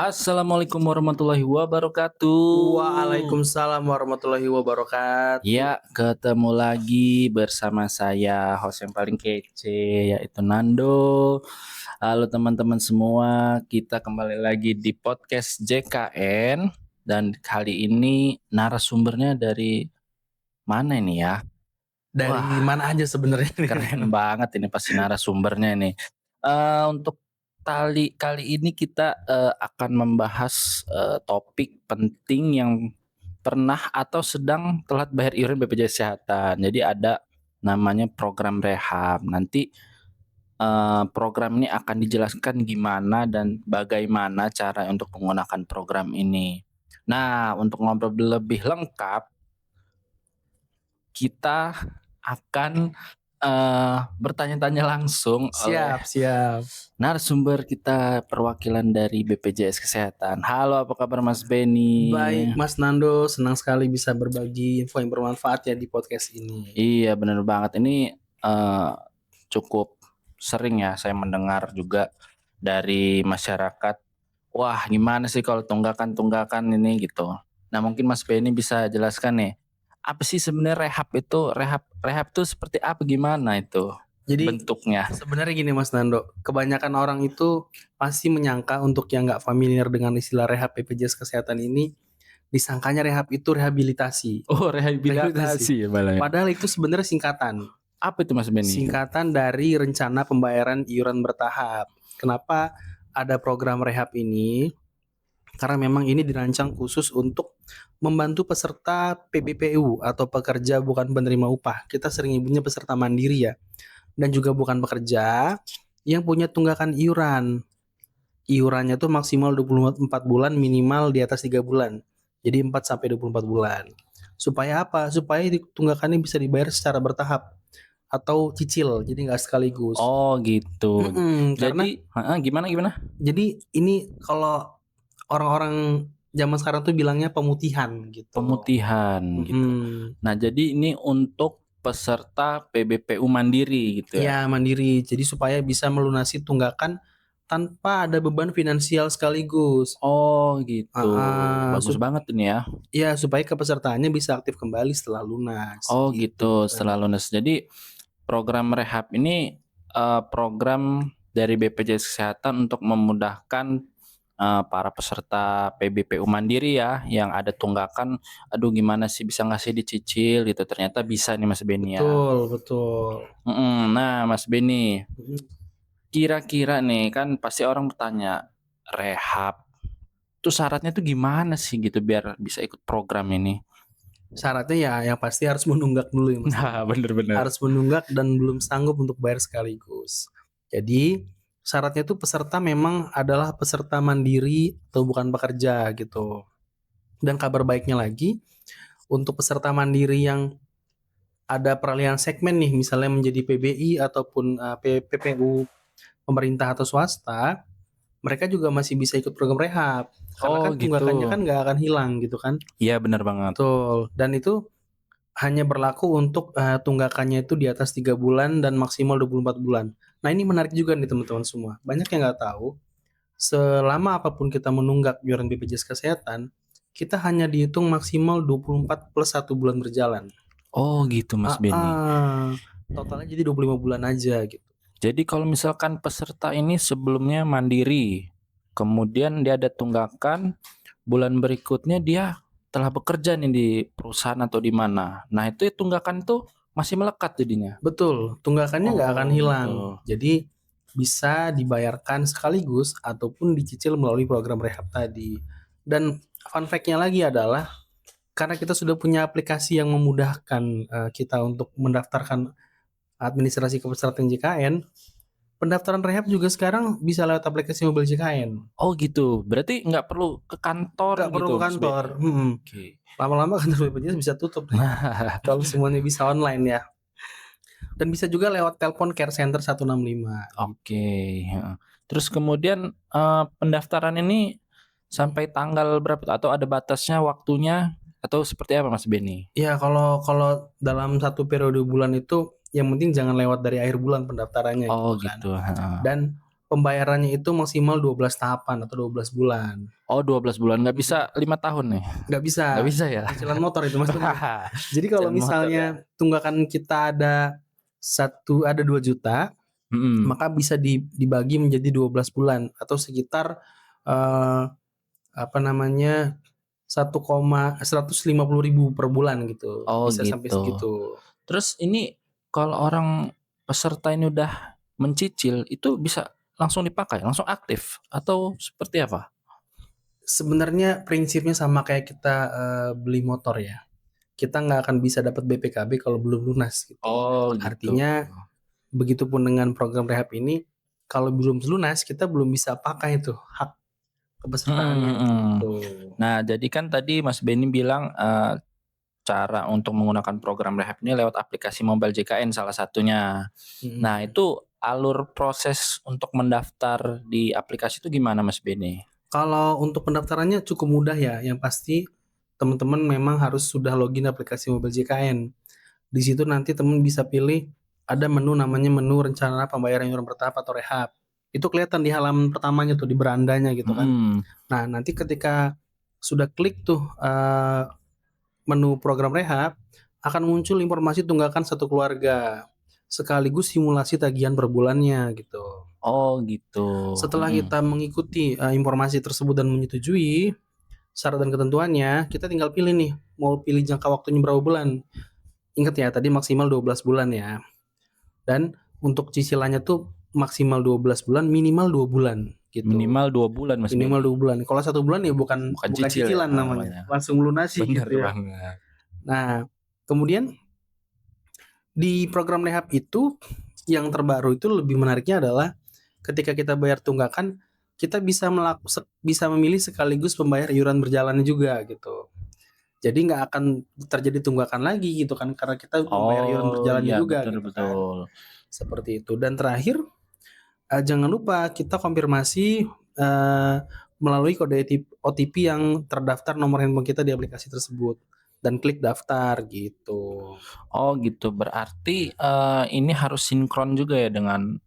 Assalamualaikum warahmatullahi wabarakatuh. Waalaikumsalam warahmatullahi wabarakatuh. Ya, ketemu lagi bersama saya, host yang paling kece, yaitu Nando. Halo teman-teman semua, kita kembali lagi di podcast JKN. Dan kali ini narasumbernya dari mana ini ya? Dari Wah, mana aja sebenarnya nih? keren banget ini pasti narasumbernya nih. Untuk kali ini kita akan membahas topik penting yang pernah atau sedang telat bayar iuran BPJS Kesehatan. Jadi ada namanya program rehab. Nanti program ini akan dijelaskan gimana dan bagaimana cara untuk menggunakan program ini. Nah, untuk ngobrol lebih lengkap, kita akan bertanya-tanya langsung oleh Siap. narasumber kita perwakilan dari BPJS Kesehatan. Halo, apa kabar Mas Beni? Baik, Mas Nando, senang sekali bisa berbagi info yang bermanfaat ya di podcast ini. Iya, benar banget. Ini cukup sering ya saya mendengar juga dari masyarakat. Wah, gimana sih kalau tunggakan ini gitu. Nah, mungkin Mas Beni bisa jelaskan nih, apa sih sebenarnya rehab itu? Rehab itu seperti apa, gimana itu Jadi bentuknya? sebenarnya gini Mas Nando, kebanyakan orang itu pasti menyangka untuk yang nggak familiar dengan istilah rehab BPJS Kesehatan ini, disangkanya rehab itu rehabilitasi. Oh, rehabilitasi ya malah ya. Padahal itu sebenarnya singkatan. Apa itu Mas Beni? Singkatan dari rencana pembayaran iuran bertahap. Kenapa ada program rehab ini? Karena memang ini dirancang khusus untuk membantu peserta PBPU atau pekerja bukan penerima upah. Kita sering nyebutnya peserta mandiri ya. Dan juga bukan pekerja yang punya tunggakan iuran. Iurannya tuh maksimal 24 bulan, minimal di atas 3 bulan. Jadi 4 sampai 24 bulan. Supaya apa? Supaya tunggakannya bisa dibayar secara bertahap atau cicil, jadi nggak sekaligus. Oh gitu. Karena Gimana? jadi ini kalau orang-orang zaman sekarang tuh bilangnya pemutihan gitu. Pemutihan gitu. Nah, jadi ini untuk peserta PBPU mandiri gitu ya? Ya mandiri, jadi supaya bisa melunasi tunggakan tanpa ada beban finansial sekaligus. Oh gitu. Bagus Sup banget ini ya. Ya supaya kepesertaannya bisa aktif kembali setelah lunas, Oh gitu, kan. setelah lunas. Jadi program rehab ini program dari BPJS Kesehatan untuk memudahkan para peserta PBPU mandiri ya, yang ada tunggakan, aduh gimana sih bisa nggak sih dicicil gitu, ternyata bisa nih Mas Beni ya. Betul. Nah Mas Beni, Mhm. kira-kira nih kan pasti orang bertanya, rehab tuh syaratnya tuh gimana sih gitu biar bisa ikut program ini? Syaratnya ya yang pasti harus menunggak dulu ya Mas. Nah bener. Harus menunggak dan belum sanggup untuk bayar sekaligus. Jadi syaratnya itu peserta memang adalah peserta mandiri atau bukan pekerja gitu. Dan kabar baiknya lagi, untuk peserta mandiri yang ada peralihan segmen nih, misalnya menjadi PBI ataupun PPU pemerintah atau swasta, mereka juga masih bisa ikut program rehab. Karena Oh kan gitu. tunggakannya kan nggak akan hilang gitu kan. Iya benar banget. Betul. Dan itu hanya berlaku untuk tunggakannya itu di atas 3 bulan dan maksimal 24 bulan. Nah ini menarik juga nih teman-teman semua. Banyak yang nggak tahu, selama apapun kita menunggak iuran BPJS Kesehatan, kita hanya dihitung maksimal 24 plus 1 bulan berjalan. Oh gitu Mas Beni. Totalnya jadi 25 bulan aja gitu. Jadi kalau misalkan peserta ini sebelumnya mandiri, kemudian dia ada tunggakan, bulan berikutnya dia telah bekerja nih di perusahaan atau di mana. Nah itu tunggakan tuh masih melekat jadinya. Betul, tunggakannya nggak akan Oh, hilang. gitu. Jadi bisa dibayarkan sekaligus ataupun dicicil melalui program rehab tadi. Dan fun fact-nya lagi adalah karena kita sudah punya aplikasi yang memudahkan kita untuk mendaftarkan administrasi kepesertaan JKN, pendaftaran rehab juga sekarang bisa lewat aplikasi mobil JKN. Oh gitu, berarti nggak perlu ke kantor Nggak gitu perlu ke Mas Beni? kantor. Oke. Lama-lama kantor BPJS bisa tutup nih. Kalau semuanya bisa online ya. Dan bisa juga lewat telepon care center 165. Oke, heeh. Terus kemudian pendaftaran ini sampai tanggal berapa atau ada batasnya waktunya atau seperti apa Mas Beni? Ya kalau dalam satu periode bulan itu yang penting jangan lewat dari akhir bulan pendaftarannya Oh gitu kan. gitu, heeh. Dan pembayarannya itu maksimal 12 tahapan atau 12 bulan. Oh 12 bulan, nggak bisa 5 tahun nih? Nggak bisa, Nggak bisa ya? cicilan motor itu Mas Beni. Jadi kalau Cicilan motor ya? misalnya tunggakan kita ada 2 juta, maka bisa dibagi menjadi 12 bulan atau sekitar eh, apa namanya 150.000 per bulan gitu. Oh Bisa sampai gitu. segitu. Terus ini kalau orang peserta ini udah mencicil, itu bisa langsung dipakai, langsung aktif atau seperti apa? Sebenarnya prinsipnya sama kayak kita beli motor ya. Kita nggak akan bisa dapat BPKB kalau belum lunas gitu. Oh gitu. Artinya begitupun dengan program rehab ini, kalau belum lunas kita belum bisa pakai itu hak kepesertaannya gitu. Nah jadi kan tadi Mas Beni bilang cara untuk menggunakan program rehab ini lewat aplikasi mobile JKN salah satunya. Nah itu alur proses untuk mendaftar di aplikasi itu gimana Mas Beni? Kalau untuk pendaftarannya cukup mudah ya, yang pasti teman-teman memang harus sudah login aplikasi mobile JKN. Di situ nanti teman bisa pilih ada menu namanya menu rencana pembayaran iuran bertahap atau rehab. Itu kelihatan di halaman pertamanya tuh di berandanya gitu kan. Nah, nanti ketika sudah klik tuh menu program rehab akan muncul informasi tunggakan satu keluarga sekaligus simulasi tagihan per bulannya gitu. Oh gitu. Setelah kita mengikuti informasi tersebut dan menyetujui syarat dan ketentuannya, kita tinggal pilih nih, mau pilih jangka waktunya berapa bulan. Ingat ya, tadi maksimal 12 bulan ya. Dan untuk cicilannya tuh maksimal 12 bulan, minimal 2 bulan gitu. Minimal 2 bulan Mas Beni. Minimal 2 bulan. Kalau 1 bulan ya bukan cicilan ya, namanya. Langsung lunasi Bener gitu ya. banget. Nah, kemudian di program rehab itu yang terbaru itu lebih menariknya adalah ketika kita bayar tunggakan, kita bisa memilih sekaligus pembayar iuran berjalannya juga gitu. Jadi nggak akan terjadi tunggakan lagi gitu kan, karena kita membayar iuran berjalannya juga betul, gitu betul. kan. Seperti itu. Dan terakhir, jangan lupa kita konfirmasi melalui kode OTP yang terdaftar nomor handphone kita di aplikasi tersebut. Dan klik daftar gitu. Oh gitu, berarti ini harus sinkron juga ya dengan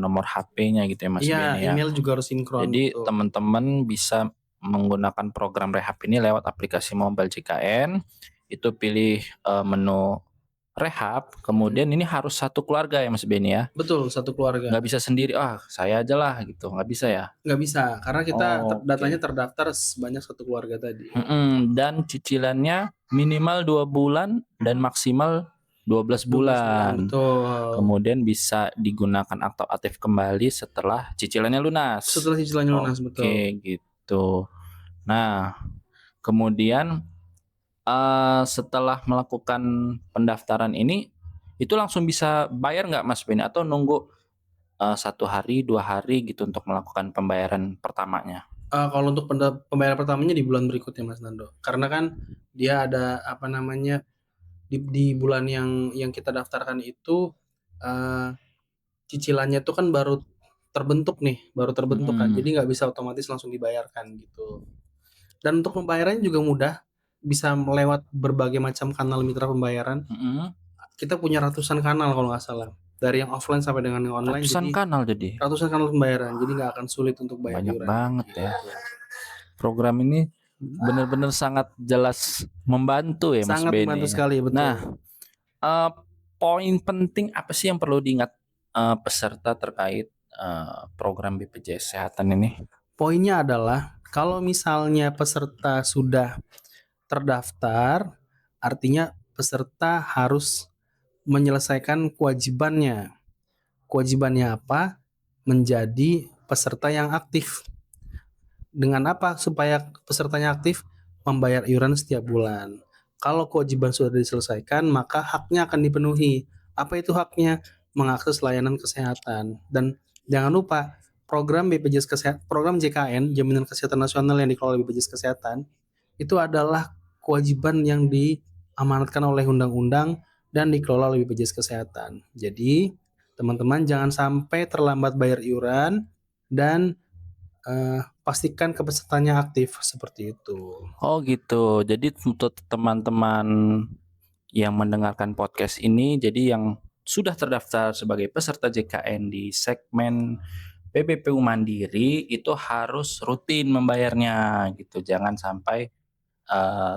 nomor HP-nya gitu ya Mas Beni ya? Email juga harus sinkron. Jadi teman-teman bisa menggunakan program rehab ini lewat aplikasi mobile JKN, itu pilih menu rehab, kemudian ini harus satu keluarga ya Mas Beni ya? Betul, satu keluarga. Nggak bisa sendiri, saya aja lah gitu, nggak bisa ya? Nggak bisa, karena kita datanya terdaftar sebanyak satu keluarga tadi. Dan cicilannya minimal 2 bulan dan maksimal 12 bulan. Betul. Kemudian bisa digunakan atau aktif kembali setelah cicilannya lunas. Setelah cicilannya lunas, betul. Oke gitu. Nah, kemudian setelah melakukan pendaftaran ini, itu langsung bisa bayar nggak Mas Beni atau nunggu 1 hari, 2 hari gitu untuk melakukan pembayaran pertamanya? Kalau untuk pembayaran pertamanya di bulan berikutnya Mas Nando, karena kan dia ada apa namanya di bulan yang kita daftarkan itu cicilannya tuh kan baru terbentuk kan, jadi nggak bisa otomatis langsung dibayarkan gitu. Dan untuk pembayarannya juga mudah, bisa melewat berbagai macam kanal mitra pembayaran. Kita punya ratusan kanal kalau nggak salah, dari yang offline sampai dengan yang online. Ratusan kanal pembayaran, jadi nggak akan sulit untuk bayar banyak iuran. banget ya. Program ini benar-benar sangat jelas membantu ya Mas Beni. Sangat membantu sekali, betul. Nah, poin penting apa sih yang perlu diingat peserta terkait program BPJS Kesehatan ini? Poinnya adalah kalau misalnya peserta sudah terdaftar, artinya peserta harus menyelesaikan kewajibannya. Kewajibannya apa? Menjadi peserta yang aktif. Dengan apa supaya pesertanya aktif? Membayar iuran setiap bulan. Kalau kewajiban sudah diselesaikan, maka haknya akan dipenuhi. Apa itu haknya? Mengakses layanan kesehatan. Dan jangan lupa, program BPJS Kesehatan, program JKN, Jaminan Kesehatan Nasional yang dikelola BPJS Kesehatan, itu adalah kewajiban yang diamanatkan oleh undang-undang dan dikelola oleh BPJS Kesehatan. Jadi, teman-teman jangan sampai terlambat bayar iuran dan pastikan kepesertanya aktif seperti itu. Oh gitu. Jadi untuk teman-teman yang mendengarkan podcast ini, jadi yang sudah terdaftar sebagai peserta JKN di segmen PPPU Mandiri itu harus rutin membayarnya gitu, jangan sampai,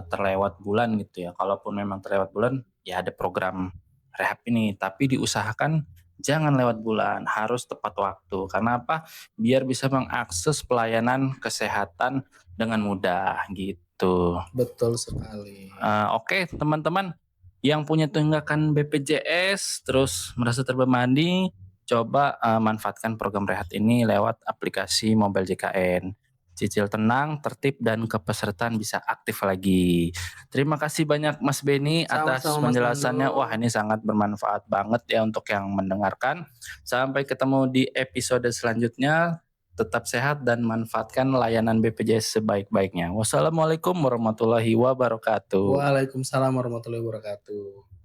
terlewat bulan gitu ya. Kalaupun memang terlewat bulan, ya ada program rehab ini, tapi diusahakan jangan lewat bulan, harus tepat waktu. Karena apa? Biar bisa mengakses pelayanan kesehatan dengan mudah gitu. Betul sekali. Oke teman-teman yang punya tunggakan BPJS terus merasa terbebani, coba, manfaatkan program rehat ini lewat aplikasi Mobile JKN. Cicil tenang, tertib, dan kepesertaan bisa aktif lagi. Terima kasih banyak Mas Beni atas Sama-sama Mas Nando. penjelasannya. Wah, ini sangat bermanfaat banget ya untuk yang mendengarkan. Sampai ketemu di episode selanjutnya. Tetap sehat dan manfaatkan layanan BPJS sebaik-baiknya. Wassalamualaikum warahmatullahi wabarakatuh. Waalaikumsalam warahmatullahi wabarakatuh.